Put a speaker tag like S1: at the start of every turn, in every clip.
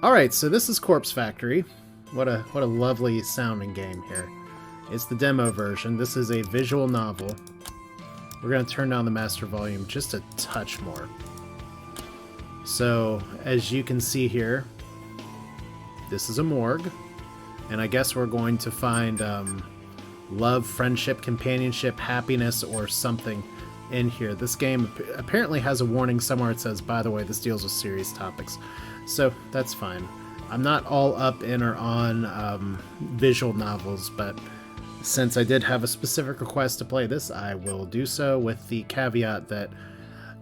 S1: Alright, so this is Corpse Factory. What a lovely sounding game here. It's the demo version. This is a visual novel. We're going to turn down the master volume just a touch more. So, as you can see here, this is a morgue. And I guess we're going to find love, friendship, companionship, happiness, or something in here. This game apparently has a warning somewhere. It says, by the way, this deals with serious topics. So that's fine. I'm not all up in or on visual novels, but since I did have a specific request to play this, I will do so, with the caveat that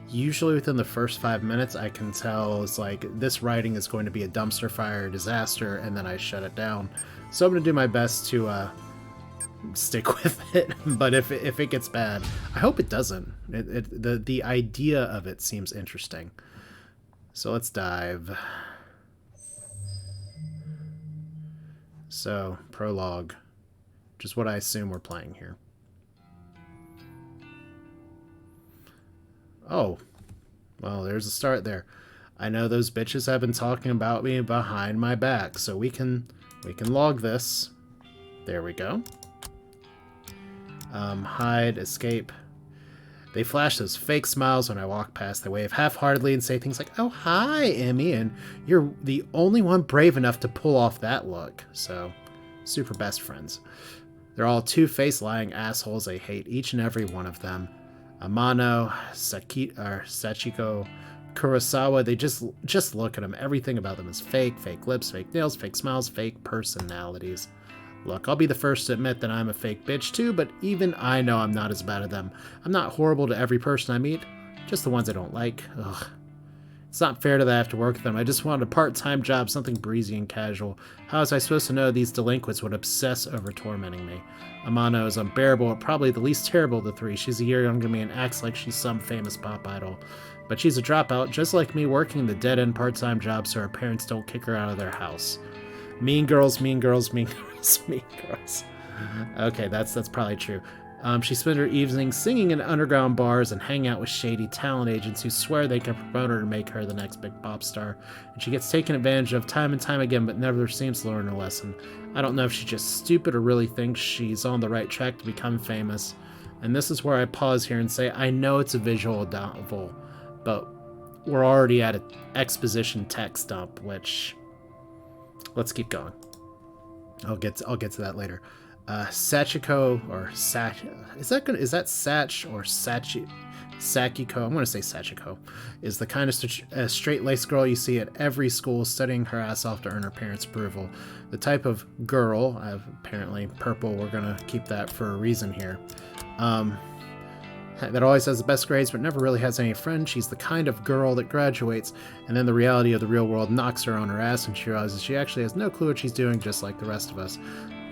S1: usually within the first 5 minutes I can tell it's like this writing is going to be a dumpster fire disaster, and then I shut it down. So I'm going to do my best to stick with it, but if it gets bad, I hope it doesn't. The idea of it seems interesting. So let's dive. So, prologue. Just what I assume we're playing here. Oh. Well, there's a start there. I know those bitches have been talking about me behind my back, so we can log this. There we go. Hide, escape. They flash those fake smiles when I walk past. They wave half-heartedly and say things like, "Oh, hi, Emmy," and you're the only one brave enough to pull off that look. So, super best friends. They're all two-faced lying assholes. I hate each and every one of them. Amano, Sachiko, Kurosawa, they just look at them. Everything about them is fake. Fake lips, fake nails, fake smiles, fake personalities. Look, I'll be the first to admit that I'm a fake bitch too, but even I know I'm not as bad as them. I'm not horrible to every person I meet, just the ones I don't like. Ugh. It's not fair that I have to work with them. I just wanted a part-time job, something breezy and casual. How was I supposed to know these delinquents would obsess over tormenting me? Amano is unbearable, probably the least terrible of the three. She's a year younger than me and acts like she's some famous pop idol. But she's a dropout, just like me, working the dead-end part-time job so her parents don't kick her out of their house. Mean girls, mean girls, mean girls, mean girls. Okay, that's probably true. She spent her evenings singing in underground bars and hanging out with shady talent agents who swear they can promote her and make her the next big pop star. And she gets taken advantage of time and time again, but never seems to learn her lesson. I don't know if she's just stupid or really thinks she's on the right track to become famous. And this is where I pause here and say, I know it's a visual novel, but we're already at an exposition text dump, which... Let's keep going. I'll get to that later. Sachiko, or is that Sach or Sakiko? I'm going to say Sachiko. Is the kind of straight-laced girl you see at every school, studying her ass off to earn her parents' approval. The type of girl, apparently purple. We're going to keep that for a reason here. That always has the best grades but never really has any friends. She's the kind of girl that graduates, and then the reality of the real world knocks her on her ass and she realizes she actually has no clue what she's doing, just like the rest of us.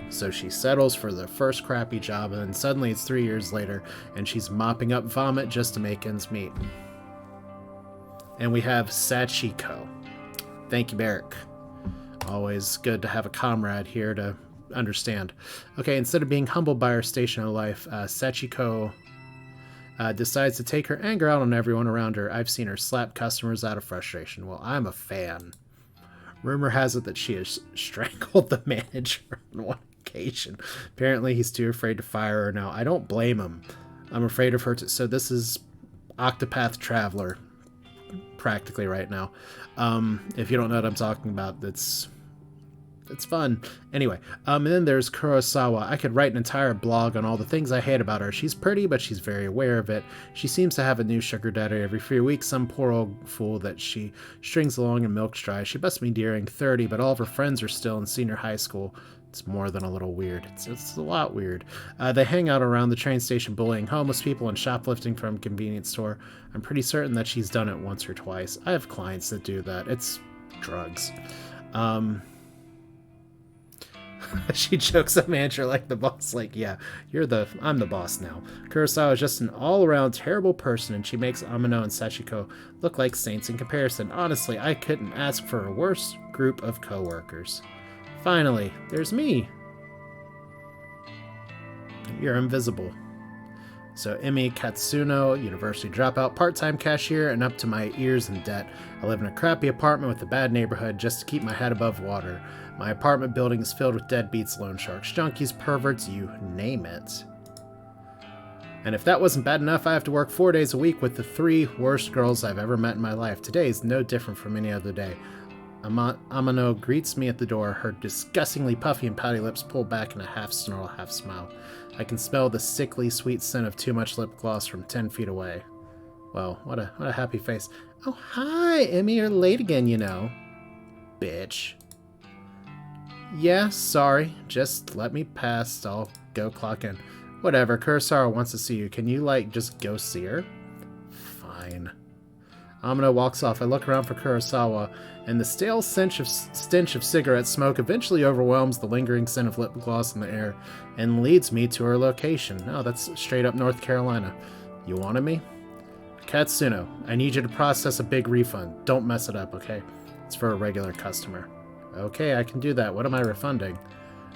S1: So she settles for the first crappy job, and then suddenly it's 3 years later and she's mopping up vomit just to make ends meet. And we have Sachiko. Thank you, Barrick. Always good to have a comrade here to understand. Okay, instead of being humbled by her station in life, Sachiko decides to take her anger out on everyone around her. I've seen her slap customers out of frustration. Well, I'm a fan. Rumor has it that she has strangled the manager on one occasion. Apparently, he's too afraid to fire her now. I don't blame him. I'm afraid of her too. So this is Octopath Traveler, practically right now. If you don't know what I'm talking about, it's fun. Anyway, and then there's Kurosawa. I could write an entire blog on all the things I hate about her. She's pretty, but she's very aware of it. She seems to have a new sugar daddy every few weeks, some poor old fool that she strings along and milks dry. She must be nearing 30, but all of her friends are still in senior high school. It's more than a little weird. It's a lot weird. They hang out around the train station bullying homeless people and shoplifting from a convenience store. I'm pretty certain that she's done it once or twice. I have clients that do that. It's drugs. She jokes at manager like the boss, like, yeah, I'm the boss now. Kurosawa is just an all-around terrible person, and she makes Amano and Sachiko look like saints in comparison. Honestly, I couldn't ask for a worse group of co-workers. Finally, there's me. You're invisible. So, Emi Katsuno, university dropout, part-time cashier, and up to my ears in debt. I live in a crappy apartment with a bad neighborhood just to keep my head above water. My apartment building is filled with deadbeats, loan sharks, junkies, perverts, you name it. And if that wasn't bad enough, I have to work 4 days a week with the 3 worst girls I've ever met in my life. Today is no different from any other day. Amano greets me at the door, her disgustingly puffy and pouty lips pulled back in a half snarl, half smile. I can smell the sickly sweet scent of too much lip gloss from 10 feet away. Well, what a happy face. Oh, hi, Emmy, you're late again, you know. Bitch. Yeah, sorry. Just let me pass. I'll go clock in. Whatever, Kurosawa wants to see you. Can you, just go see her? Fine. Amano walks off. I look around for Kurosawa, and the stale stench of cigarette smoke eventually overwhelms the lingering scent of lip gloss in the air and leads me to her location. Oh, that's straight up North Carolina. You wanted me? Katsuno, I need you to process a big refund. Don't mess it up, okay? It's for a regular customer. Okay, I can do that. What am I refunding?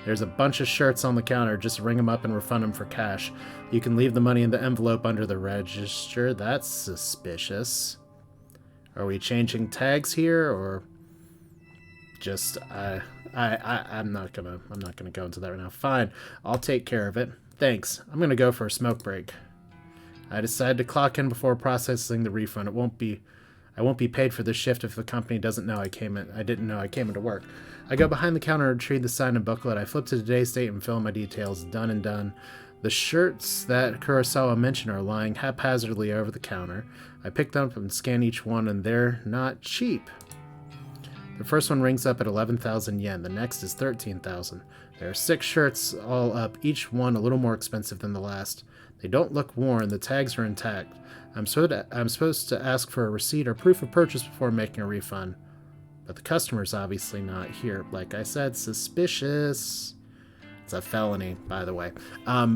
S1: There's a bunch of shirts on the counter. Just ring them up and refund them for cash. You can leave the money in the envelope under the register. That's suspicious. Are we changing tags here, or just I'm not gonna go into that right now. Fine, I'll take care of it. Thanks. I'm gonna go for a smoke break. I decided to clock in before processing the refund. I won't be paid for this shift if the company doesn't know I didn't know I came into work. I go behind the counter and retrieve the sign and booklet. I flip to today's date and fill in my details. Done and done. The shirts that Kurosawa mentioned are lying haphazardly over the counter. I pick them up and scan each one, and they're not cheap. The first one rings up at 11,000 yen. The next is 13,000. There are 6 shirts all up, each one a little more expensive than the last. They don't look worn. The tags are intact. I'm supposed to ask for a receipt or proof of purchase before making a refund. But the customer's obviously not here. Like I said, suspicious. It's a felony, by the way.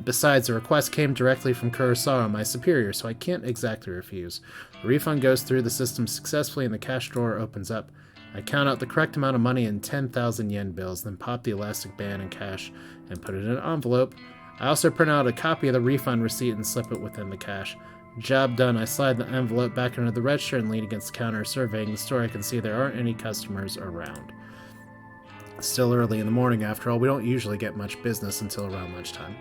S1: Besides, the request came directly from Kurosawa, my superior, so I can't exactly refuse. The refund goes through the system successfully and the cash drawer opens up. I count out the correct amount of money in 10,000 yen bills, then pop the elastic band in cash and put it in an envelope. I also print out a copy of the refund receipt and slip it within the cash. Job done. I slide the envelope back under the register and lean against the counter. Surveying the store, I can see there aren't any customers around. It's still early in the morning, after all. We don't usually get much business until around lunchtime.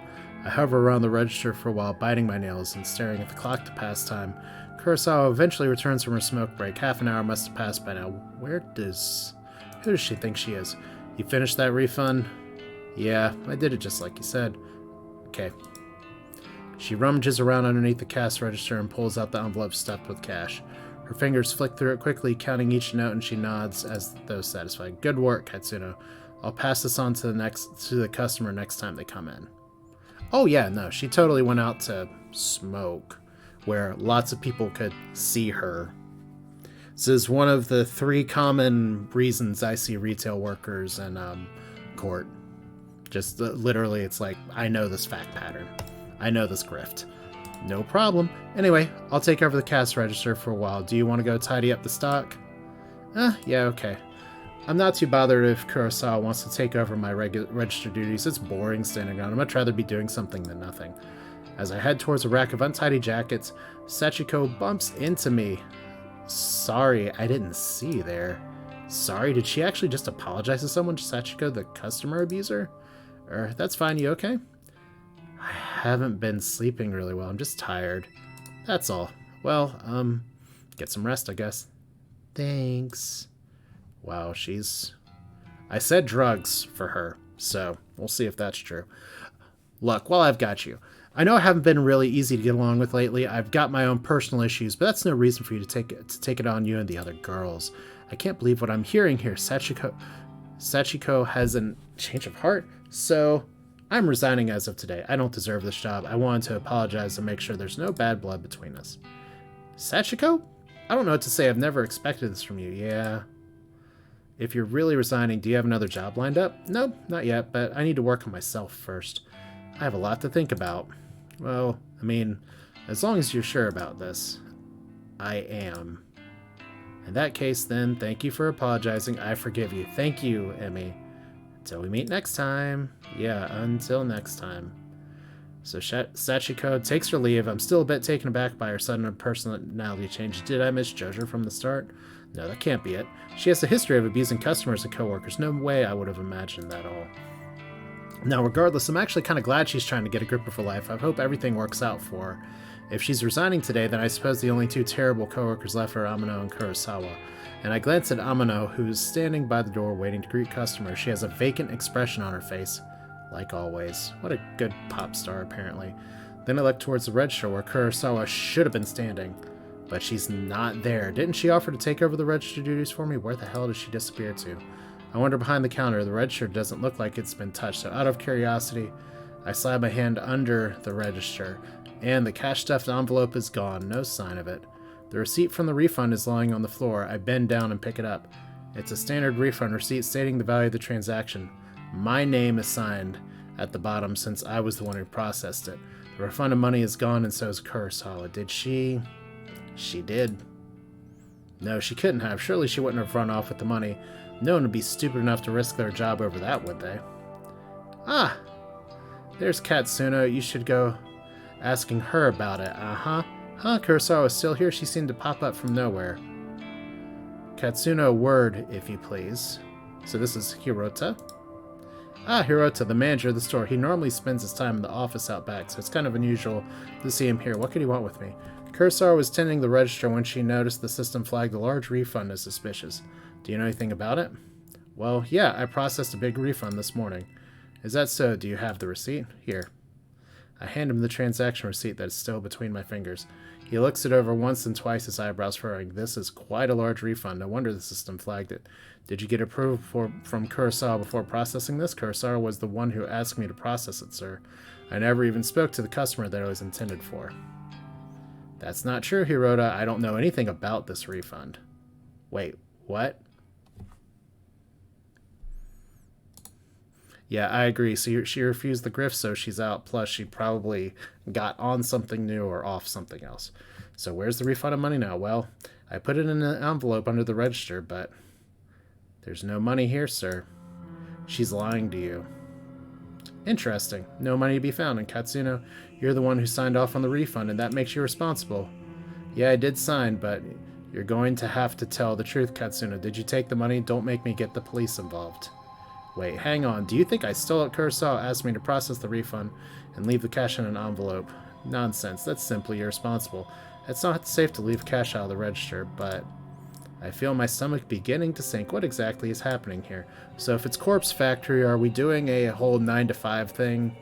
S1: I hover around the register for a while, biting my nails and staring at the clock to pass time. Kurosawa eventually returns from her smoke break. Half an hour must have passed by now. Who does she think she is? You finished that refund? Yeah, I did it just like you said. Okay. She rummages around underneath the cash register and pulls out the envelope stuffed with cash. Her fingers flick through it quickly, counting each note, and she nods as though satisfied. Good work, Katsuno. I'll pass this on to the customer next time they come in. Oh yeah, no, she totally went out to smoke, where lots of people could see her. This is one of the 3 common reasons I see retail workers in court. Just literally, it's like, I know this fact pattern. I know this grift. No problem. Anyway, I'll take over the cash register for a while. Do you want to go tidy up the stock? Yeah, okay. I'm not too bothered if Kurosawa wants to take over my register duties. It's boring standing around. I'd much rather be doing something than nothing. As I head towards a rack of untidy jackets, Sachiko bumps into me. Sorry, I didn't see you there. Sorry, did she actually just apologize to someone, Sachiko, the customer abuser? That's fine, you okay? I haven't been sleeping really well. I'm just tired. That's all. Well, get some rest, I guess. Thanks. Wow, I said drugs for her, so we'll see if that's true. Look, while I've got you, I know I haven't been really easy to get along with lately. I've got my own personal issues, but that's no reason for you to take it on you and the other girls. I can't believe what I'm hearing here. Sachiko has a change of heart, so I'm resigning as of today. I don't deserve this job. I wanted to apologize and make sure there's no bad blood between us. Sachiko? I don't know what to say. I've never expected this from you. Yeah. If you're really resigning, do you have another job lined up? Nope, not yet, but I need to work on myself first. I have a lot to think about. Well, I mean, as long as you're sure about this. I am. In that case, then, thank you for apologizing. I forgive you. Thank you, Emmy. Until we meet next time. Yeah, until next time. So Sachiko takes her leave. I'm still a bit taken aback by her sudden personality change. Did I misjudge her from the start? No, that can't be it. She has a history of abusing customers and coworkers. No way I would have imagined that all. Now, regardless, I'm actually kind of glad she's trying to get a grip of her life. I hope everything works out for her. If she's resigning today, then I suppose the only two terrible coworkers left are Amano and Kurosawa. And I glance at Amano, who's standing by the door waiting to greet customers. She has a vacant expression on her face. Like always. What a good pop star, apparently. Then I look towards the register where Kurosawa should have been standing. But she's not there. Didn't she offer to take over the register duties for me? Where the hell did she disappear to? I wander behind the counter. The register doesn't look like it's been touched, so out of curiosity, I slide my hand under the register, and the cash-stuffed envelope is gone. No sign of it. The receipt from the refund is lying on the floor. I bend down and pick it up. It's a standard refund receipt stating the value of the transaction. My name is signed at the bottom since I was the one who processed it. The refunded money is gone and so is Kurosawa. Did she? She did. No, she couldn't have. Surely she wouldn't have run off with the money. No one would be stupid enough to risk their job over that, would they? Ah! There's Katsuno. You should go asking her about it. Uh-huh. Huh, Kurosawa is still here? She seemed to pop up from nowhere. Katsuno, word, if you please. So this is Hirota? Ah, Hirota, the manager of the store. He normally spends his time in the office out back, so it's kind of unusual to see him here. What could he want with me? Kurosawa was tending the register when she noticed the system flagged a large refund as suspicious. Do you know anything about it? Well, yeah, I processed a big refund this morning. Is that so? Do you have the receipt? Here. I hand him the transaction receipt that is still between my fingers. He looks it over once and twice, his eyebrows furrowing. This is quite a large refund. No wonder the system flagged it. Did you get approval from Kurosawa before processing this? Kurosawa was the one who asked me to process it, sir. I never even spoke to the customer that it was intended for. That's not true, Hirota. I don't know anything about this refund. Wait, what? Yeah, I agree. So she refused the grift, so she's out. Plus, she probably got on something new or off something else. So where's the refund of money now? Well, I put it in an envelope under the register, but there's no money here, sir. She's lying to you. Interesting. No money to be found. And Katsuno, you're the one who signed off on the refund, and that makes you responsible. Yeah, I did sign, but you're going to have to tell the truth, Katsuno. Did you take the money? Don't make me get the police involved. Wait, hang on. Do you think I stole it? Kurosawa asked me to process the refund and leave the cash in an envelope. Nonsense. That's simply irresponsible. It's not safe to leave cash out of the register, but I feel my stomach beginning to sink. What exactly is happening here? So if it's Corpse Factory, are we doing a whole 9 to 5 thing?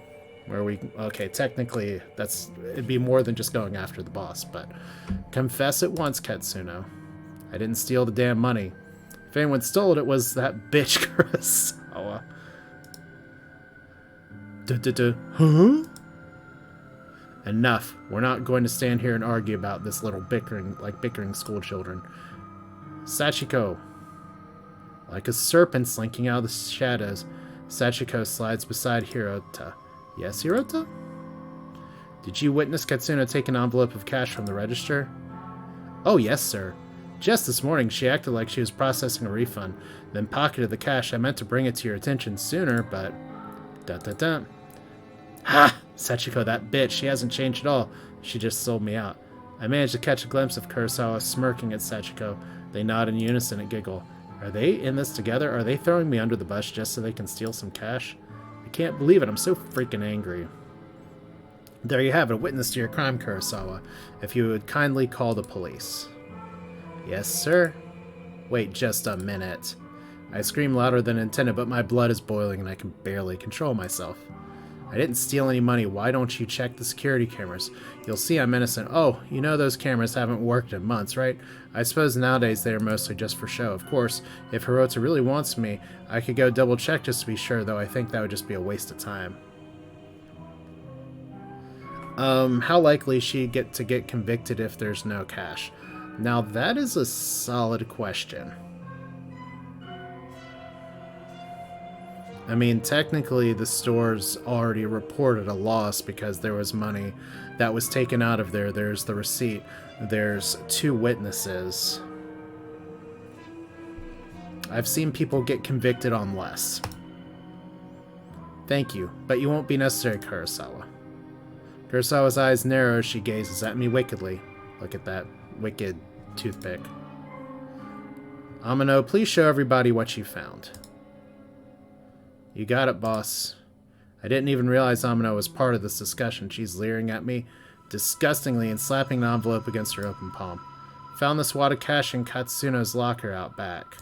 S1: Where we... Okay, technically, it'd be more than just going after the boss, but... Confess it once, Katsuno. I didn't steal the damn money. If anyone stole it, it was that bitch, Kurosawa. Huh? Enough. We're not going to stand here and argue about this little bickering school children. Sachiko. Like a serpent slinking out of the shadows, Sachiko slides beside Hirota. Yes, Hirota? Did you witness Katsuno take an envelope of cash from the register? Oh, yes, sir. Just this morning, she acted like she was processing a refund, then pocketed the cash. I meant to bring it to your attention sooner, but... Da-da-da. Ha! Sachiko, that bitch. She hasn't changed at all. She just sold me out. I managed to catch a glimpse of Kurosawa smirking at Sachiko. They nod in unison and giggle. Are they in this together? Are they throwing me under the bus just so they can steal some cash? I can't believe it. I'm so freaking angry. There you have it. A witness to your crime, Kurosawa. If you would kindly call the police. Yes, sir. Wait just a minute. I scream louder than intended, but my blood is boiling and I can barely control myself. I didn't steal any money. Why don't you check the security cameras? You'll see I'm innocent. Oh, you know those cameras haven't worked in months, right? I suppose nowadays they are mostly just for show. Of course, if Hirota really wants me, I could go double check just to be sure, though I think that would just be a waste of time. How likely is she get convicted if there's no cash? Now that is a solid question. I mean, technically the store's already reported a loss because there was money that was taken out of there. There's the receipt. There's 2 witnesses. I've seen people get convicted on less. Thank you, but you won't be necessary, Kurosawa. Kurosawa's eyes narrow as she gazes at me wickedly. Look at that wicked toothpick. Amano, please show everybody what you found. You got it, boss. I didn't even realize Amano was part of this discussion. She's leering at me disgustingly and slapping the envelope against her open palm. Found this wad of cash in Katsuno's locker out back.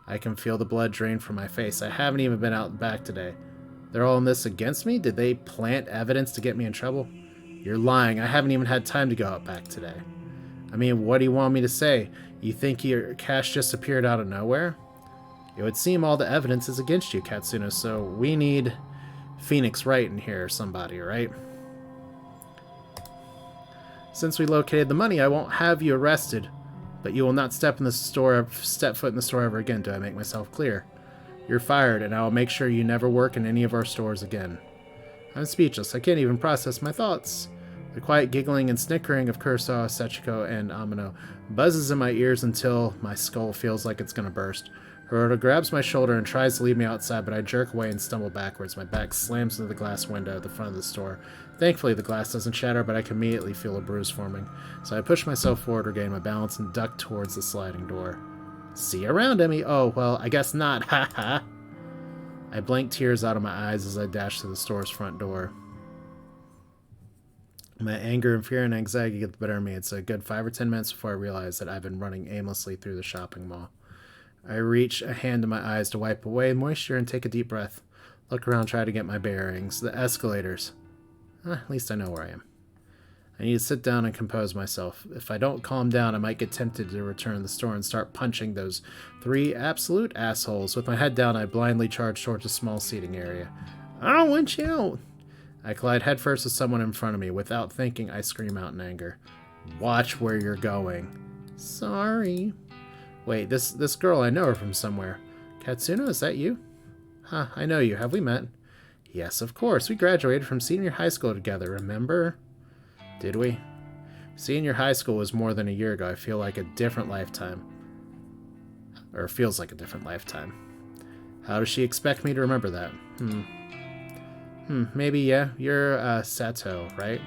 S1: I can feel the blood drain from my face. I haven't even been out back today. They're all in this against me? Did they plant evidence to get me in trouble? You're lying. I haven't even had time to go out back today. I mean, what do you want me to say? You think your cash just appeared out of nowhere? It would seem all the evidence is against you, Katsuno, so we need Phoenix Wright in here or somebody, right? Since we located the money, I won't have you arrested, but you will not step foot in the store ever again. Do I make myself clear? You're fired, and I will make sure you never work in any of our stores again. I'm speechless. I can't even process my thoughts. The quiet giggling and snickering of Kurosawa, Sachiko, and Amano buzzes in my ears until my skull feels like it's going to burst. Hiroto grabs my shoulder and tries to lead me outside, but I jerk away and stumble backwards. My back slams into the glass window at the front of the store. Thankfully, the glass doesn't shatter, but I can immediately feel a bruise forming. So I push myself forward, regain my balance, and duck towards the sliding door. See you around, Emmy. Oh, well, I guess not. Ha ha. I blink tears out of my eyes as I dash to the store's front door. My anger and fear and anxiety get the better of me. It's a good 5 or 10 minutes before I realize that I've been running aimlessly through the shopping mall. I reach a hand to my eyes to wipe away moisture and take a deep breath. Look around, try to get my bearings. The escalators. At least I know where I am. I need to sit down and compose myself. If I don't calm down, I might get tempted to return to the store and start punching those 3 absolute assholes. With my head down, I blindly charge towards a small seating area. I don't want you out. I collide headfirst with someone in front of me. Without thinking, I scream out in anger. Watch where you're going. Sorry. Wait, this girl, I know her from somewhere. Katsuno, is that you? Huh, I know you. Have we met? Yes, of course. We graduated from senior high school together, remember? Did we? Senior high school was more than a year ago. I feel like a different lifetime. Or feels like a different lifetime. How does she expect me to remember that? Maybe, yeah. You're, Sato, right?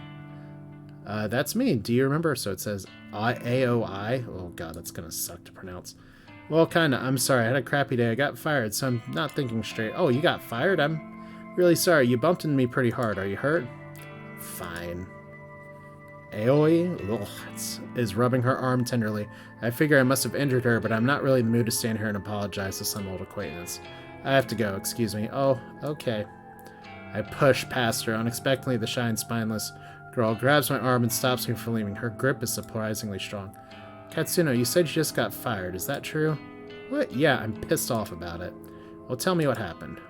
S1: That's me. Do you remember? So it says AOI. Oh god, that's gonna suck to pronounce. Well, kinda. I'm sorry. I had a crappy day. I got fired, so I'm not thinking straight. Oh, you got fired? I'm really sorry. You bumped into me pretty hard. Are you hurt? Fine. Aoi is rubbing her arm tenderly. I figure I must have injured her, but I'm not really in the mood to stand here and apologize to some old acquaintance. I have to go. Excuse me. Oh, okay. I push past her. Unexpectedly, the shy and spineless girl grabs my arm and stops me from leaving. Her grip is surprisingly strong. Katsuno, you said you just got fired. Is that true? What? Yeah, I'm pissed off about it. Well, tell me what happened.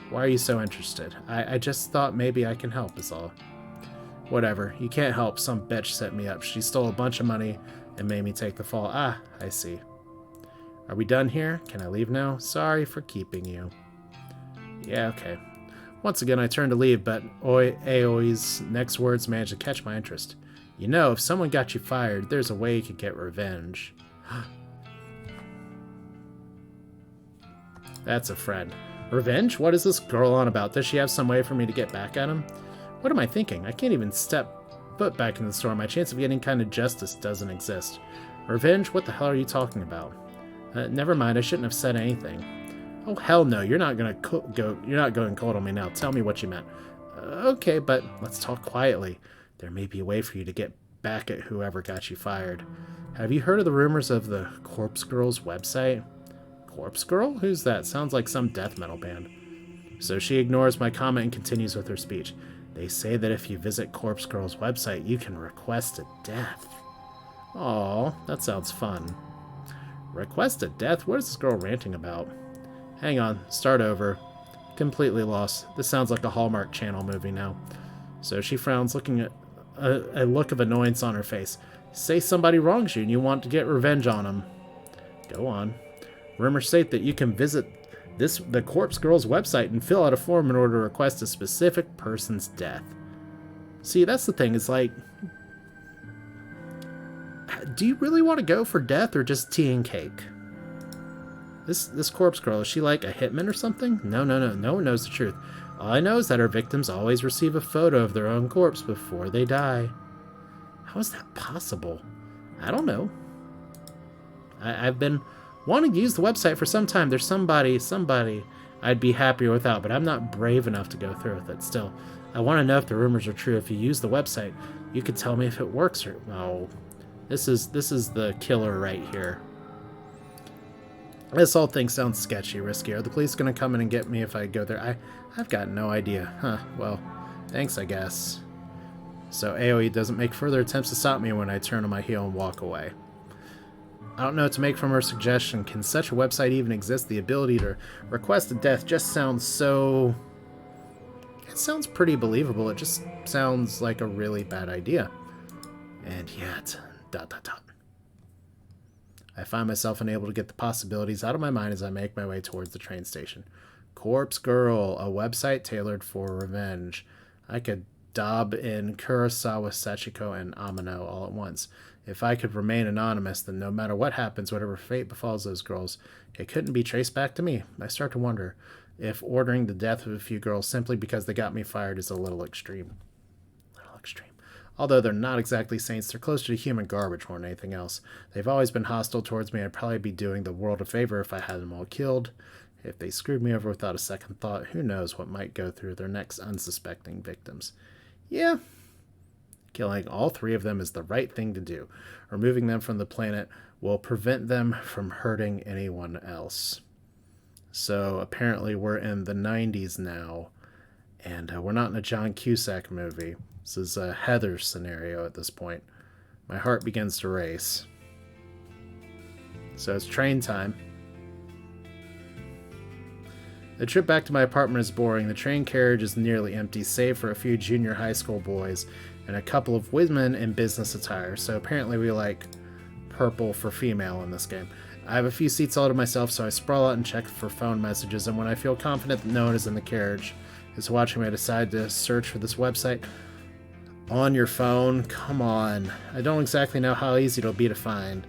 S1: Why are you so interested? I just thought maybe I can help is all. Whatever. You can't help. Some bitch set me up. She stole a bunch of money and made me take the fall. Ah, I see. Are we done here? Can I leave now? Sorry for keeping you. Yeah, okay. Once again, I turn to leave, but Aoi's next words manage to catch my interest. You know, if someone got you fired, there's a way you could get revenge. That's a friend. Revenge? What is this girl on about? Does she have some way for me to get back at him? What am I thinking? I can't even step foot back in the store. My chance of getting kind of justice doesn't exist. Revenge? What the hell are you talking about? Never mind. I shouldn't have said anything. Oh hell no! You're not going cold on me now. Tell me what you meant. Okay, but let's talk quietly. There may be a way for you to get back at whoever got you fired. Have you heard of the rumors of the Corpse Girls website? Corpse Girl? Who's that? Sounds like some death metal band. So she ignores my comment and continues with her speech. They say that if you visit Corpse Girl's website, you can request a death. Aw, that sounds fun. Request a death? What is this girl ranting about? Hang on, start over. Completely lost. This sounds like a Hallmark Channel movie now. So she frowns, looking at a look of annoyance on her face. Say somebody wrongs you and you want to get revenge on them. Go on. Rumors state that you can visit the Corpse Girl's website and fill out a form in order to request a specific person's death. See, that's the thing. It's like, do you really want to go for death or just tea and cake? This corpse girl, is she like a hitman or something? No. No one knows the truth. All I know is that our victims always receive a photo of their own corpse before they die. How is that possible? I don't know. I've been wanting to use the website for some time. There's somebody I'd be happier without, but I'm not brave enough to go through with it. Still, I want to know if the rumors are true. If you use the website, you could tell me if it works or... Oh, this is the killer right here. This whole thing sounds sketchy, risky. Are the police going to come in and get me if I go there? I've got no idea. Huh, well, thanks, I guess. So AoE doesn't make further attempts to stop me when I turn on my heel and walk away. I don't know what to make from her suggestion. Can such a website even exist? The ability to request a death just sounds so... It sounds pretty believable. It just sounds like a really bad idea. And yet... ... I find myself unable to get the possibilities out of my mind as I make my way towards the train station. Corpse Girl, a website tailored for revenge. I could dob in Kurosawa, Sachiko, and Amano all at once. If I could remain anonymous, then no matter what happens, whatever fate befalls those girls, it couldn't be traced back to me. I start to wonder if ordering the death of a few girls simply because they got me fired is a little extreme. Although they're not exactly saints, they're closer to human garbage more than anything else. They've always been hostile towards me. I'd probably be doing the world a favor if I had them all killed. If they screwed me over without a second thought, who knows what might go through their next unsuspecting victims. Yeah, killing all three of them is the right thing to do. Removing them from the planet will prevent them from hurting anyone else. So apparently we're in the 90s now, and we're not in a John Cusack movie. This is a Heather scenario at this point. My heart begins to race. So it's train time. The trip back to my apartment is boring. The train carriage is nearly empty, save for a few junior high school boys and a couple of women in business attire. So apparently we like purple for female in this game. I have a few seats all to myself, so I sprawl out and check for phone messages, and when I feel confident that no one is in the carriage is watching me, I decide to search for this website. On your phone? Come on. I don't exactly know how easy it'll be to find.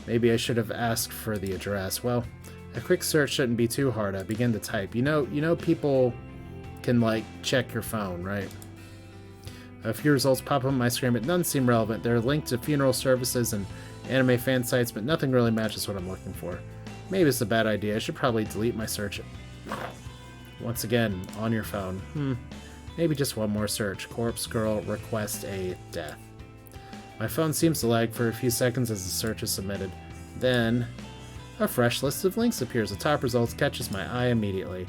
S1: Maybe I should have asked for the address. Well, a quick search shouldn't be too hard. I begin to type. You know people can, like, check your phone, right? A few results pop up on my screen, but none seem relevant. They're linked to funeral services and anime fan sites, but nothing really matches what I'm looking for. Maybe it's a bad idea. I should probably delete my search. Once again, on your phone. Maybe just one more search. Corpse Girl, request a death. My phone seems to lag for a few seconds as the search is submitted. Then, a fresh list of links appears. The top results catches my eye immediately.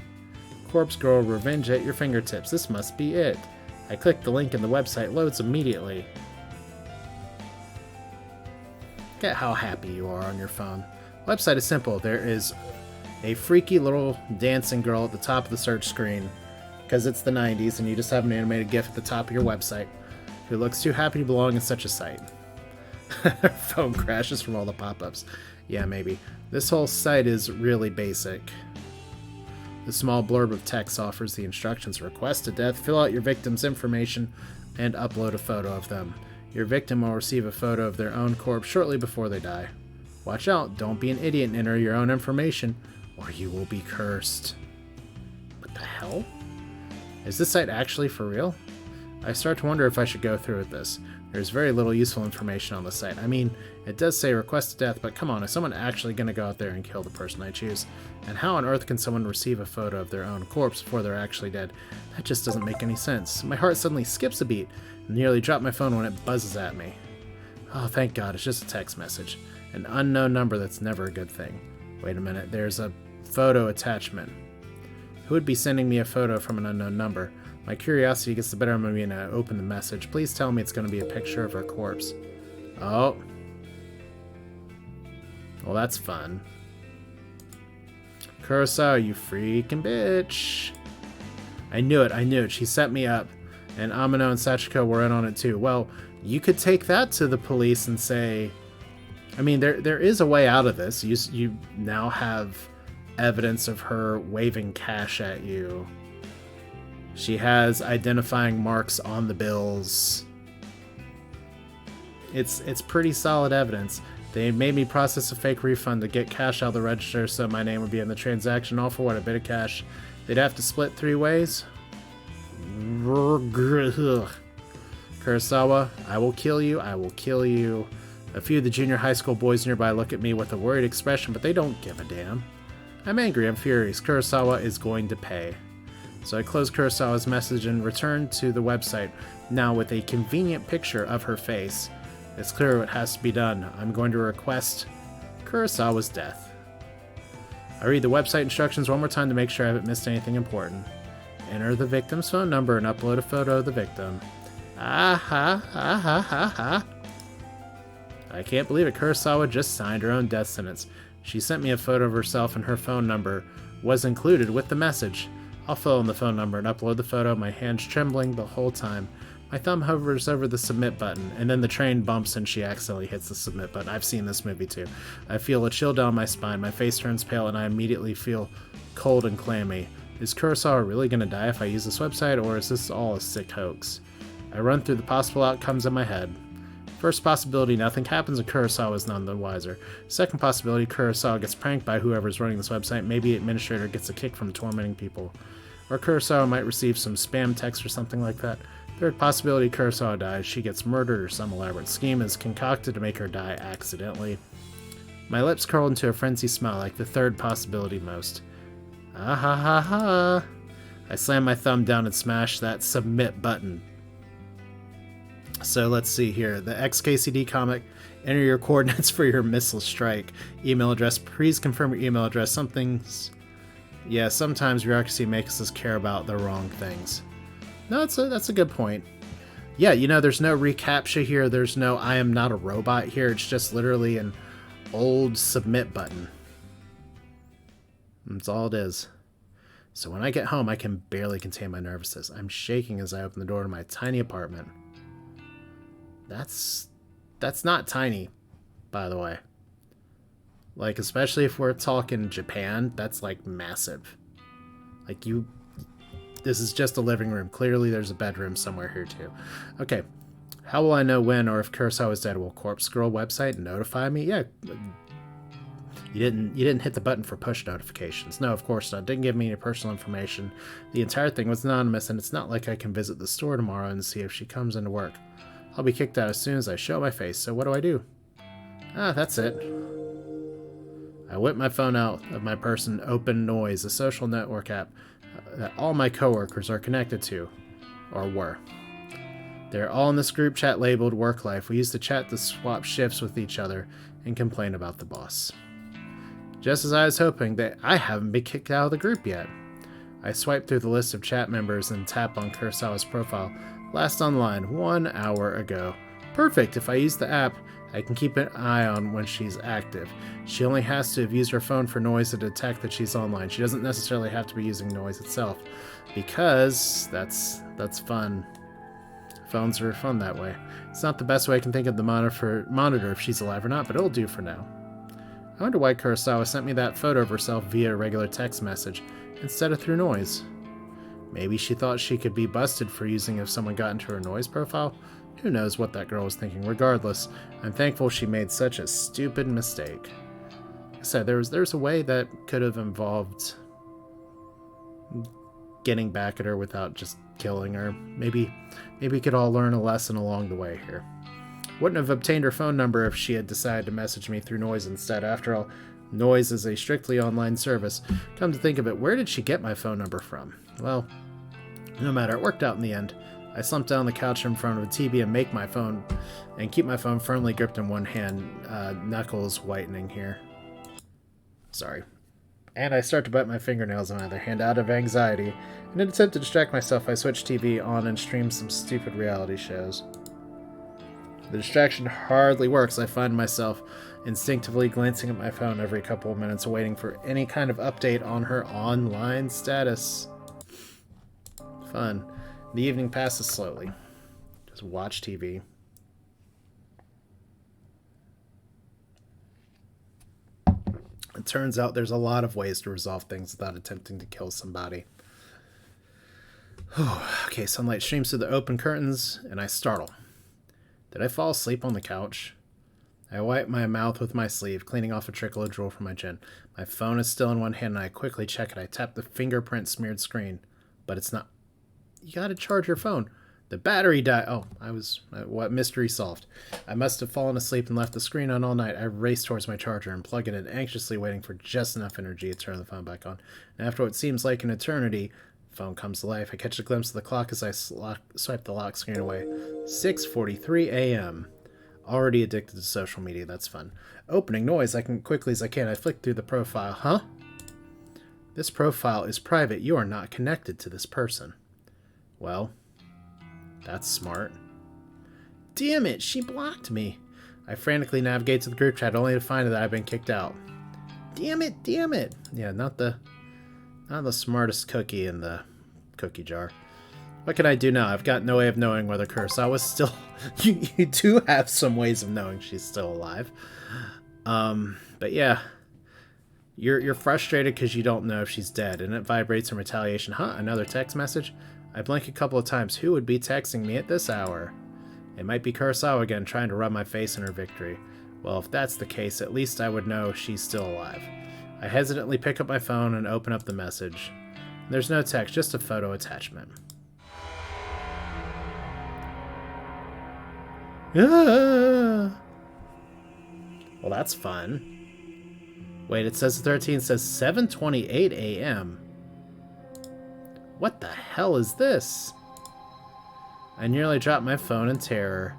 S1: Corpse Girl, revenge at your fingertips. This must be it. I click the link and the website loads immediately. Get how happy you are on your phone. Website is simple. There is a freaky little dancing girl at the top of the search screen, because it's the 90s and you just have an animated GIF at the top of your website, who looks too happy to belong in such a site. Her phone crashes from all the pop-ups. Yeah, maybe. This whole site is really basic. The small blurb of text offers the instructions. Request a death, fill out your victim's information, and upload a photo of them. Your victim will receive a photo of their own corpse shortly before they die. Watch out, don't be an idiot and enter your own information, or you will be cursed. What the hell? Is this site actually for real? I start to wonder if I should go through with this. There's very little useful information on the site. I mean, it does say request a death, but come on, is someone actually going to go out there and kill the person I choose? And how on earth can someone receive a photo of their own corpse before they're actually dead? That just doesn't make any sense. My heart suddenly skips a beat and nearly dropped my phone when it buzzes at me. Oh, thank God, it's just a text message. An unknown number that's never a good thing. Wait a minute, there's a photo attachment. Who would be sending me a photo from an unknown number? My curiosity gets the better of me and I open the message. Please tell me it's going to be a picture of her corpse. Oh. Well, that's fun. Kurosawa, you freaking bitch. I knew it. She set me up. And Amano and Sachiko were in on it too. Well, you could take that to the police and say... I mean, there is a way out of this. You now have evidence of her waving cash at you. She has identifying marks on the bills. It's pretty solid evidence. They made me process a fake refund to get cash out of the register so my name would be in the transaction, all for what, a bit of cash. They'd have to split 3 ways? Kurosawa, I will kill you, I will kill you. A few of the junior high school boys nearby look at me with a worried expression, but they don't give a damn. I'm angry, I'm furious. Kurosawa is going to pay. So I close Kurosawa's message and return to the website, now with a convenient picture of her face. It's clear what has to be done. I'm going to request Kurosawa's death. I read the website instructions one more time to make sure I haven't missed anything important. Enter the victim's phone number and upload a photo of the victim. I can't believe it. Kurosawa just signed her own death sentence. She sent me a photo of herself and her phone number was included with the message. I'll fill in the phone number and upload the photo, my hands trembling the whole time. My thumb hovers over the submit button, and then the train bumps and she accidentally hits the submit button. I've seen this movie too. I feel a chill down my spine, my face turns pale, and I immediately feel cold and clammy. Is Kurosawa really going to die if I use this website, or is this all a sick hoax? I run through the possible outcomes in my head. First possibility, nothing happens and Kurosawa is none the wiser. Second possibility, Kurosawa gets pranked by whoever's running this website. Maybe the administrator gets a kick from tormenting people. Or Kurosawa might receive some spam text or something like that. Third possibility, Kurosawa dies. She gets murdered or some elaborate scheme is concocted to make her die accidentally. My lips curl into a frenzied smile like the third possibility most. Ah ha ha ha. I slam my thumb down and smash that submit button. So let's see here. The XKCD comic. Enter your coordinates for your missile strike. Email address. Please confirm your email address. Something's... Yeah, sometimes bureaucracy makes us care about the wrong things. No, that's a good point. Yeah, you know, there's no reCAPTCHA here. There's no I am not a robot here. It's just literally an old submit button. That's all it is. So when I get home, I can barely contain my nervousness. I'm shaking as I open the door to my tiny apartment. That's not tiny, by the way. Like, especially if we're talking Japan, that's like massive. Like this is just a living room. Clearly there's a bedroom somewhere here too. Okay, how will I know when or if Kurosawa is dead? Will Corpse Girl website notify me? Yeah, you didn't hit the button for push notifications. No, of course not. Didn't give me any personal information. The entire thing was anonymous, and it's not like I can visit the store tomorrow and see if she comes into work. I'll be kicked out as soon as I show my face, so what do? Ah, that's it. I whip my phone out of my purse and open Noise, a social network app that all my coworkers are connected to, or were. They're all in this group chat labeled Work Life. We use the chat to swap shifts with each other and complain about the boss. Just as I was hoping, that I haven't been kicked out of the group yet. I swipe through the list of chat members and tap on Kurosawa's profile. Last online, 1 hour ago. Perfect! If I use the app, I can keep an eye on when she's active. She only has to have used her phone for Noise to detect that she's online. She doesn't necessarily have to be using Noise itself, because that's fun. Phones are fun that way. It's not the best way I can think of the monitor if she's alive or not, but it'll do for now. I wonder why Kurosawa sent me that photo of herself via a regular text message instead of through Noise. Maybe she thought she could be busted for using if someone got into her Noise profile? Who knows what that girl was thinking. Regardless, I'm thankful she made such a stupid mistake. Like I said, there's a way that could have involved getting back at her without just killing her. Maybe we could all learn a lesson along the way here. Wouldn't have obtained her phone number if she had decided to message me through Noise instead. After all, Noise is a strictly online service. Come to think of it, where did she get my phone number from? Well, no matter, it worked out in the end. I slumped down on the couch in front of a TV and keep my phone firmly gripped in one hand, knuckles whitening here. Sorry. And I start to bite my fingernails on either hand out of anxiety. In an attempt to distract myself, I switch TV on and stream some stupid reality shows. The distraction hardly works. I find myself instinctively glancing at my phone every couple of minutes, waiting for any kind of update on her online status. Fun. The evening passes slowly. Just watch TV. It turns out there's a lot of ways to resolve things without attempting to kill somebody. Okay, sunlight streams through the open curtains, and I startle. Did I fall asleep on the couch? I wipe my mouth with my sleeve, cleaning off a trickle of drool from my chin. My phone is still in one hand, and I quickly check it. I tap the fingerprint-smeared screen, but it's not. You gotta charge your phone. The battery died. Oh, what mystery solved. I must have fallen asleep and left the screen on all night. I race towards my charger and plug it in, anxiously waiting for just enough energy to turn the phone back on. And after what seems like an eternity, the phone comes to life. I catch a glimpse of the clock as I swipe the lock screen away. 6:43 a.m. Already addicted to social media. That's fun. Opening noise. I can quickly as I can. I flick through the profile. Huh? This profile is private. You are not connected to this person. Well, that's smart. Damn it, she blocked me. I frantically navigate to the group chat only to find that I've been kicked out. Damn it, damn it. Yeah, not the smartest cookie in the cookie jar. What can I do now? I've got no way of knowing whether Kurosawa's still... you do have some ways of knowing she's still alive. But yeah. You're frustrated because you don't know if she's dead, and it vibrates in retaliation. Huh, another text message? I blink a couple of times. Who would be texting me at this hour? It might be Kurosawa again, trying to rub my face in her victory. Well, if that's the case, at least I would know she's still alive. I hesitantly pick up my phone and open up the message. There's no text, just a photo attachment. Ah! Well, that's fun. Wait, it says 13, it says 7:28 a.m. What the hell is this? I nearly dropped my phone in terror.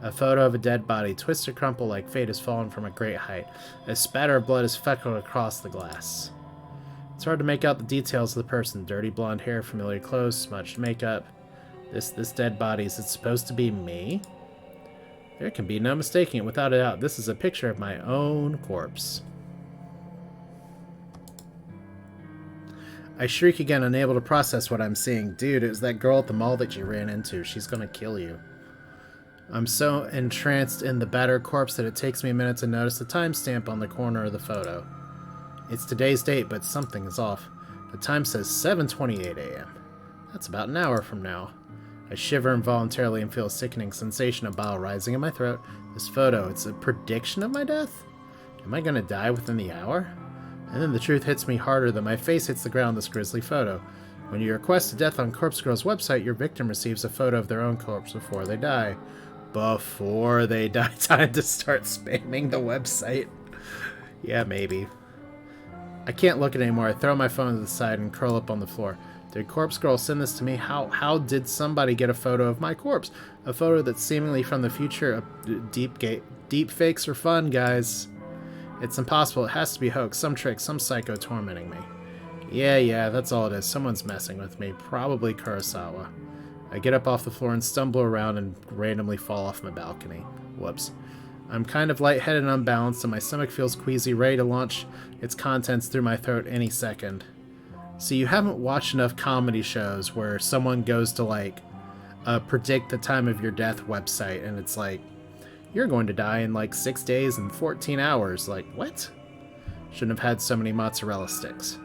S1: A photo of a dead body, twisted crumpled like fate has fallen from a great height. A spatter of blood is fleckled across the glass. It's hard to make out the details of the person. Dirty blonde hair, familiar clothes, smudged makeup. This dead body, is it supposed to be me? There can be no mistaking it. Without a doubt, this is a picture of my own corpse. I shriek again, unable to process what I'm seeing. Dude, it was that girl at the mall that you ran into. She's gonna kill you. I'm so entranced in the battered corpse that it takes me a minute to notice the timestamp on the corner of the photo. It's today's date, but something is off. The time says 7:28 a.m. That's about an hour from now. I shiver involuntarily and feel a sickening sensation of bile rising in my throat. This photo, it's a prediction of my death? Am I gonna die within the hour? And then the truth hits me harder than my face hits the ground in this grisly photo. When you request a death on Corpse Girl's website, your victim receives a photo of their own corpse before they die. Before they die. Time to start spamming the website. Yeah, maybe. I can't look at it anymore. I throw my phone to the side and curl up on the floor. Did Corpse Girl send this to me? How did somebody get a photo of my corpse? A photo that's seemingly from the future. Deep fakes are fun, guys. It's impossible. It has to be a hoax. Some trick. Some psycho tormenting me. Yeah, that's all it is. Someone's messing with me. Probably Kurosawa. I get up off the floor and stumble around and randomly fall off my balcony. Whoops. I'm kind of lightheaded and unbalanced, and my stomach feels queasy, ready to launch its contents through my throat any second. See, you haven't watched enough comedy shows where someone goes to, like, predict the time of your death website, and it's like, you're going to die in like 6 days and 14 hours. Like, what? Shouldn't have had so many mozzarella sticks.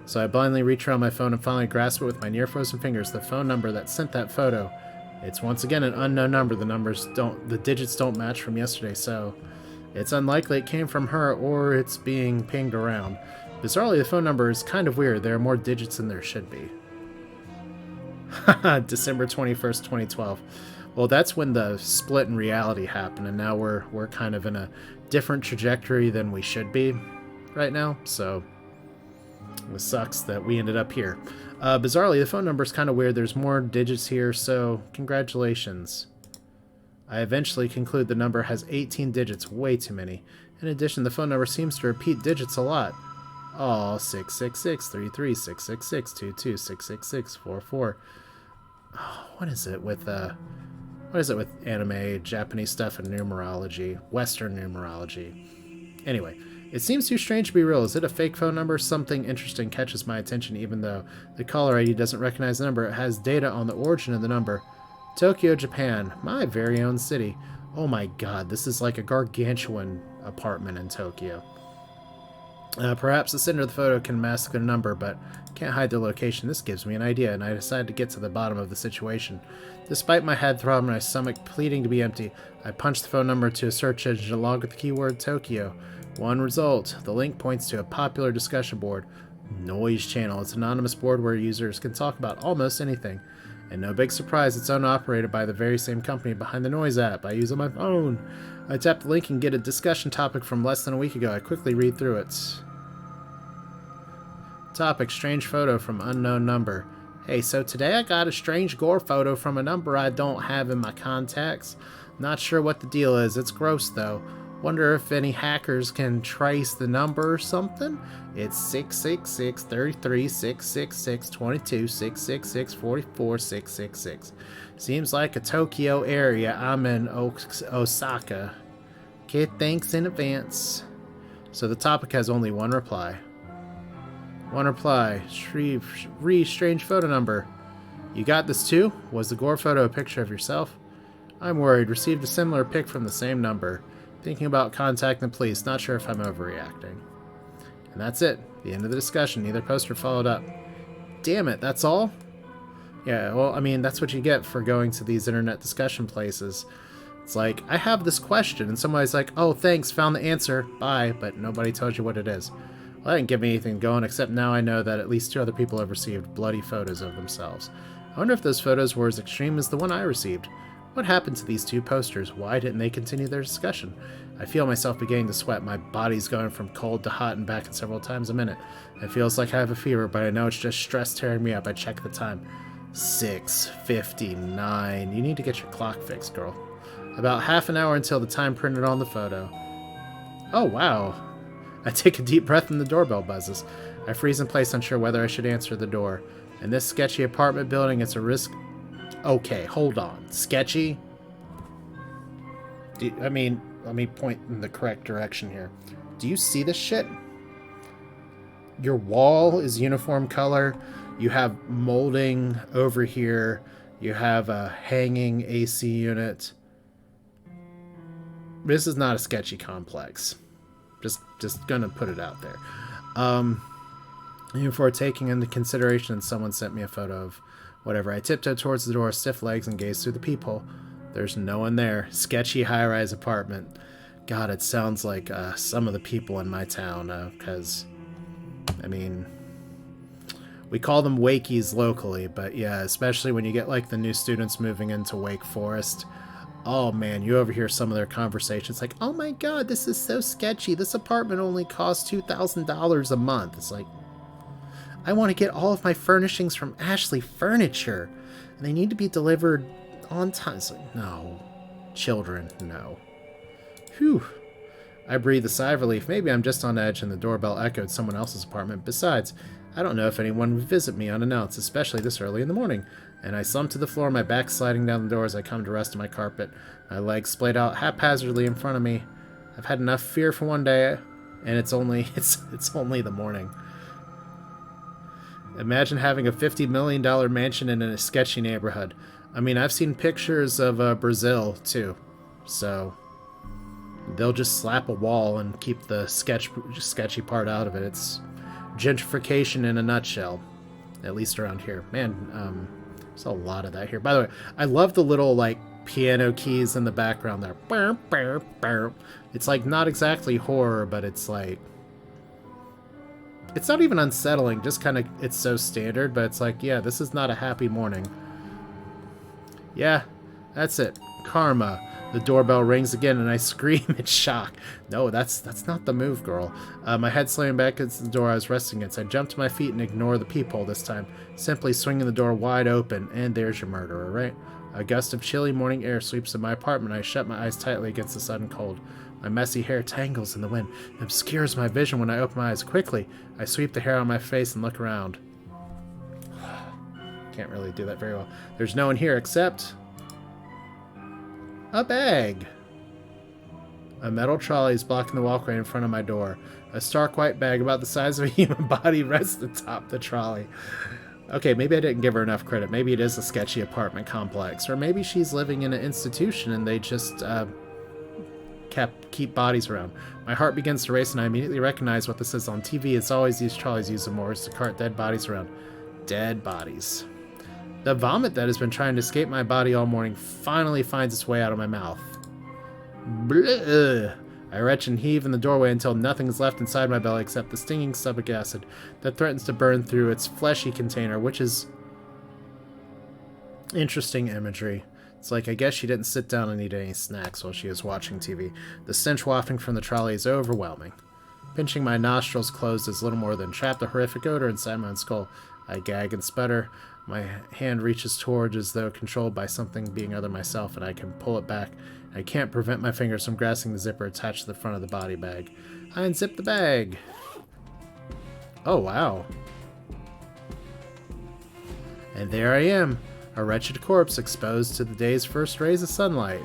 S1: So I blindly reach around my phone and finally grasp it with my near-frozen fingers. The phone number that sent that photo. It's once again an unknown number. The digits don't match from yesterday, so it's unlikely it came from her or it's being pinged around. Bizarrely, the phone number is kind of weird. There are more digits than there should be. December 21st, 2012. Well, that's when the split in reality happened, and now we're kind of in a different trajectory than we should be right now, so it sucks that we ended up here. Bizarrely, the phone number is kind of weird. There's more digits here, so congratulations. I eventually conclude the number has 18 digits, way too many. In addition, the phone number seems to repeat digits a lot. Oh, 666-33, 666-22, 666-44. Oh, what is it with anime, Japanese stuff, and numerology, Western numerology? Anyway, it seems too strange to be real. Is it a fake phone number? Something interesting catches my attention, even though the caller ID doesn't recognize the number. It has data on the origin of the number. Tokyo, Japan, my very own city. Oh my god, this is like a gargantuan apartment in Tokyo. Perhaps the sender of the photo can mask their number, but can't hide their location. This gives me an idea, and I decide to get to the bottom of the situation. Despite my head throbbing and my stomach pleading to be empty, I punch the phone number to a search engine along with the keyword Tokyo. One result. The link points to a popular discussion board. Noise Channel. It's an anonymous board where users can talk about almost anything. And no big surprise, it's owned and operated by the very same company behind the Noise app I use on my phone. I tap the link and get a discussion topic from less than a week ago. I quickly read through it. Topic, strange photo from unknown number. Hey, so today I got a strange gore photo from a number I don't have in my contacts. Not sure what the deal is. It's gross though. Wonder if any hackers can trace the number or something? It's 666 33 666 22 666 44 666. Seems like a Tokyo area. I'm in Osaka. Kid, thanks in advance. So the topic has only one reply. One reply. Strange photo number. You got this too? Was the gore photo a picture of yourself? I'm worried. Received a similar pic from the same number. Thinking about contacting the police. Not sure if I'm overreacting. And that's it. The end of the discussion. Neither poster followed up. Damn it, that's all? Yeah, well, I mean, that's what you get for going to these internet discussion places. It's like, I have this question, and somebody's like, oh, thanks, found the answer, bye, but nobody tells you what it is. Well, that didn't give me anything going, except now I know that at least 2 other people have received bloody photos of themselves. I wonder if those photos were as extreme as the one I received. What happened to these 2 posters? Why didn't they continue their discussion? I feel myself beginning to sweat. My body's going from cold to hot and back in several times a minute. It feels like I have a fever, but I know it's just stress tearing me up. I check the time. 6:59. You need to get your clock fixed, girl. About half an hour until the time printed on the photo. Oh, wow. I take a deep breath and the doorbell buzzes. I freeze in place, unsure whether I should answer the door. In this sketchy apartment building, it's a risk... Okay, hold on. Sketchy? Let me point in the correct direction here. Do you see this shit? Your wall is uniform color. You have molding over here. You have a hanging AC unit. This is not a sketchy complex. Just gonna put it out there. Before taking into consideration, someone sent me a photo of whatever. I tiptoe towards the door, stiff legs, and gaze through the peephole. There's no one there. Sketchy high-rise apartment. God, it sounds like some of the people in my town, because, I mean, we call them Wakies locally, but yeah, especially when you get, like, the new students moving into Wake Forest. Oh, man, you overhear some of their conversations, like, oh my god, this is so sketchy. This apartment only costs $2,000 a month. It's like, I want to get all of my furnishings from Ashley Furniture, and they need to be delivered on time. It's like, no. Children, no. Whew. I breathed a sigh of relief. Maybe I'm just on edge and the doorbell echoed someone else's apartment. Besides, I don't know if anyone would visit me unannounced, especially this early in the morning. And I slumped to the floor, my back sliding down the door as I come to rest on my carpet. My legs splayed out haphazardly in front of me. I've had enough fear for one day, and it's only the morning. Imagine having a $50 million mansion in a sketchy neighborhood. I mean, I've seen pictures of Brazil, too. So, they'll just slap a wall and keep the sketchy part out of it. It's gentrification in a nutshell, at least around here. Man, there's a lot of that here. By the way, I love the little, like, piano keys in the background there. It's, like, not exactly horror, but it's, like... It's not even unsettling, just kind of, it's so standard, but it's like, yeah, this is not a happy morning. Yeah, that's it. Karma. The doorbell rings again, and I scream in shock. No, that's not the move, girl. My head slamming back against the door I was resting against. I jump to my feet and ignore the peephole this time, simply swinging the door wide open, and there's your murderer, right? A gust of chilly morning air sweeps in my apartment. I shut my eyes tightly against the sudden cold. My messy hair tangles in the wind and obscures my vision when I open my eyes quickly. I sweep the hair on my face and look around. Can't really do that very well. There's no one here except... a bag. A metal trolley is blocking the walkway in front of my door. A stark white bag about the size of a human body rests atop the trolley. Okay, maybe I didn't give her enough credit. Maybe it is a sketchy apartment complex. Or maybe she's living in an institution and they just, keep bodies around. My heart begins to race, and I immediately recognize what this is. On TV, it's always these trolleys use the mowers to cart dead bodies around. Dead bodies. The vomit that has been trying to escape my body all morning finally finds its way out of my mouth. Bleh. I retch and heave in the doorway until nothing is left inside my belly except the stinging stomach acid that threatens to burn through its fleshy container, which is interesting imagery. It's like, I guess she didn't sit down and eat any snacks while she was watching TV. The stench wafting from the trolley is overwhelming. Pinching my nostrils closed is little more than trap the horrific odor inside my own skull. I gag and sputter. My hand reaches toward as though controlled by something being other myself, and I can pull it back. I can't prevent my fingers from grasping the zipper attached to the front of the body bag. I unzip the bag. Oh, wow. And there I am, a wretched corpse exposed to the day's first rays of sunlight.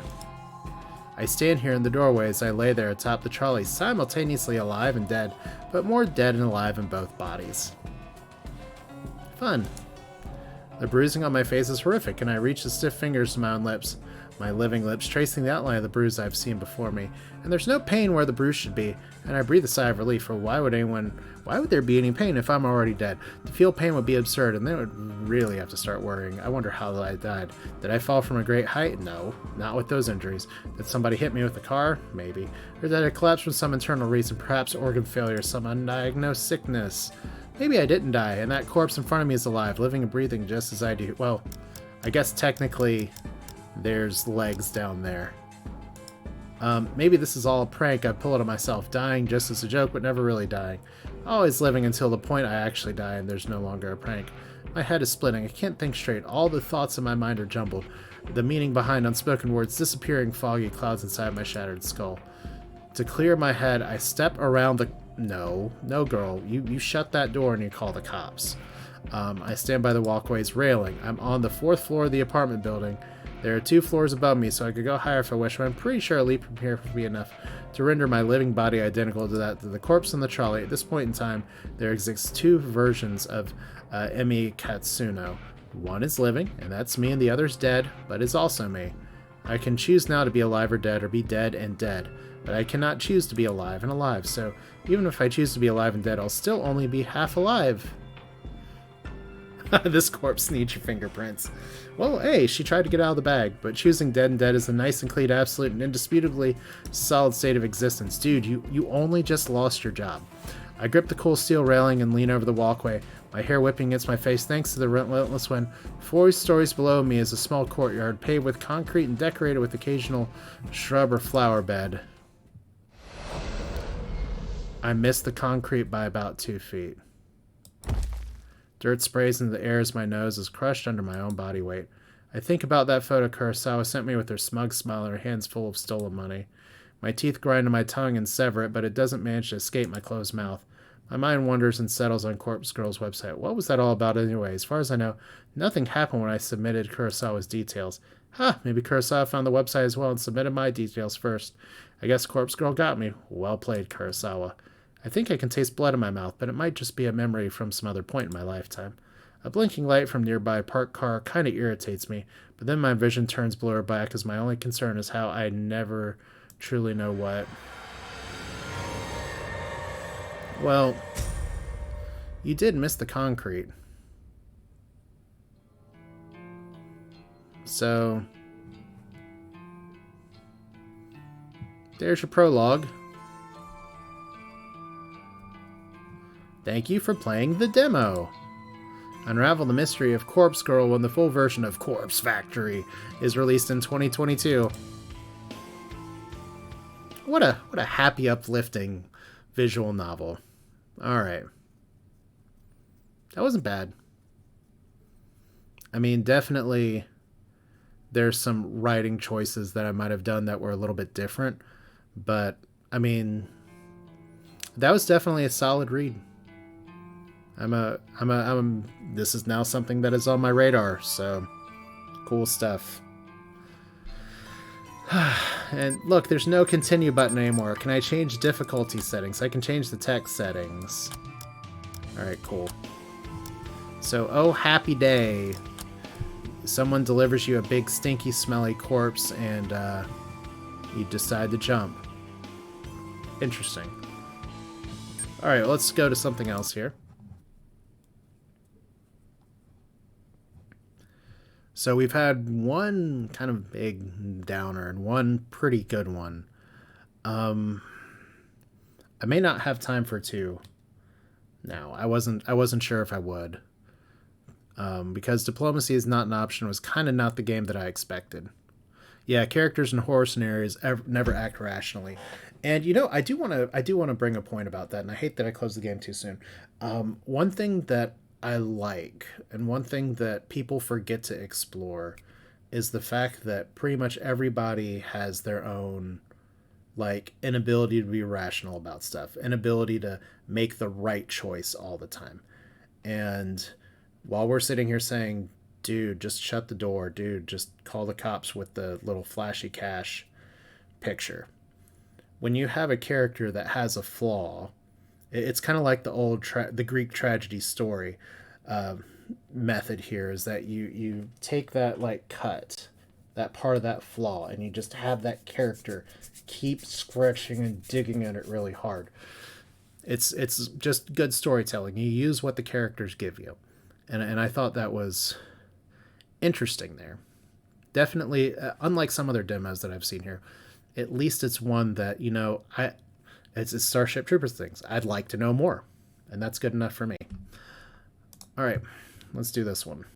S1: I stand here in the doorway as I lay there atop the trolley, simultaneously alive and dead, but more dead and alive in both bodies. Fun. The bruising on my face is horrific, and I reach the stiff fingers to my own lips, my living lips tracing the outline of the bruise I've seen before me. And there's no pain where the bruise should be, and I breathe a sigh of relief, for why would there be any pain if I'm already dead? To feel pain would be absurd, and then I would really have to start worrying. I wonder how I died. Did I fall from a great height? No, not with those injuries. Did somebody hit me with a car? Maybe. Or did I collapse from some internal reason, perhaps organ failure, some undiagnosed sickness? Maybe I didn't die, and that corpse in front of me is alive, living and breathing just as I do. Well, I guess technically there's legs down there. Maybe this is all a prank I pull it on myself, dying just as a joke, but never really dying. Always living until the point I actually die and there's no longer a prank. My head is splitting. I can't think straight. All the thoughts in my mind are jumbled. The meaning behind unspoken words disappearing foggy clouds inside my shattered skull. To clear my head, I step around the... No, girl. You shut that door and you call the cops. I stand by the walkway's railing. I'm on the 4th floor of the apartment building. There are 2 floors above me, so I could go higher if I wish, but I'm pretty sure a leap from here would be enough to render my living body identical to that of the corpse in the trolley. At this point in time, there exists 2 versions of Emi Katsuno. One is living, and that's me, and the other's dead, but is also me. I can choose now to be alive or dead, or be dead and dead. But I cannot choose to be alive and alive, so even if I choose to be alive and dead, I'll still only be half alive. This corpse needs your fingerprints. Well, hey, she tried to get out of the bag, but choosing dead and dead is a nice and clean, absolute, and indisputably solid state of existence. Dude, you only just lost your job. I grip the cool steel railing and lean over the walkway, my hair whipping against my face thanks to the relentless wind. 4 stories below me is a small courtyard, paved with concrete and decorated with occasional shrub or flower bed. I missed the concrete by about 2 feet. Dirt sprays into the air as my nose is crushed under my own body weight. I think about that photo Kurosawa sent me with her smug smile and her hands full of stolen money. My teeth grind on my tongue and sever it, but it doesn't manage to escape my closed mouth. My mind wanders and settles on Corpse Girl's website. What was that all about anyway? As far as I know, nothing happened when I submitted Kurosawa's details. Maybe Kurosawa found the website as well and submitted my details first. I guess Corpse Girl got me. Well played, Kurosawa. I think I can taste blood in my mouth, but it might just be a memory from some other point in my lifetime. A blinking light from nearby parked car kind of irritates me, but then my vision turns blur back as my only concern is how I never truly know what. Well, you did miss the concrete. So, there's your prologue. Thank you for playing the demo. Unravel the mystery of Corpse Girl when the full version of Corpse Factory is released in 2022. What a happy, uplifting visual novel. Alright. That wasn't bad. I mean, definitely there's some writing choices that I might have done that were a little bit different, but I mean, that was definitely a solid read. This is now something that is on my radar, so cool stuff. And look, there's no continue button anymore. Can I change difficulty settings? I can change the text settings. Alright, cool. So, oh happy day. Someone delivers you a big stinky smelly corpse and you decide to jump. Interesting. All right, let's go to something else here. So we've had one kind of big downer and one pretty good one. I may not have time for two now. I wasn't sure if I would. Because diplomacy is not an option was kind of not the game that I expected. Yeah, characters in horror scenarios never act rationally, and I do want to bring a point about that, and I hate that I closed the game too soon. One thing that I like, and one thing that people forget to explore, is the fact that pretty much everybody has their own like inability to be rational about stuff, inability to make the right choice all the time, and while we're sitting here saying, dude, just shut the door, dude, just call the cops with the little flashy cash picture. When you have a character that has a flaw, it's kind of like the Greek tragedy story uh, method here is that you take that like cut, that part of that flaw, and you just have that character keep scratching and digging at it really hard. It's just good storytelling. You use what the characters give you, and I thought that was interesting there. Definitely, unlike some other demos that I've seen here, at least it's one that it's Starship Troopers things. I'd like to know more, and that's good enough for me. All right, let's do this one.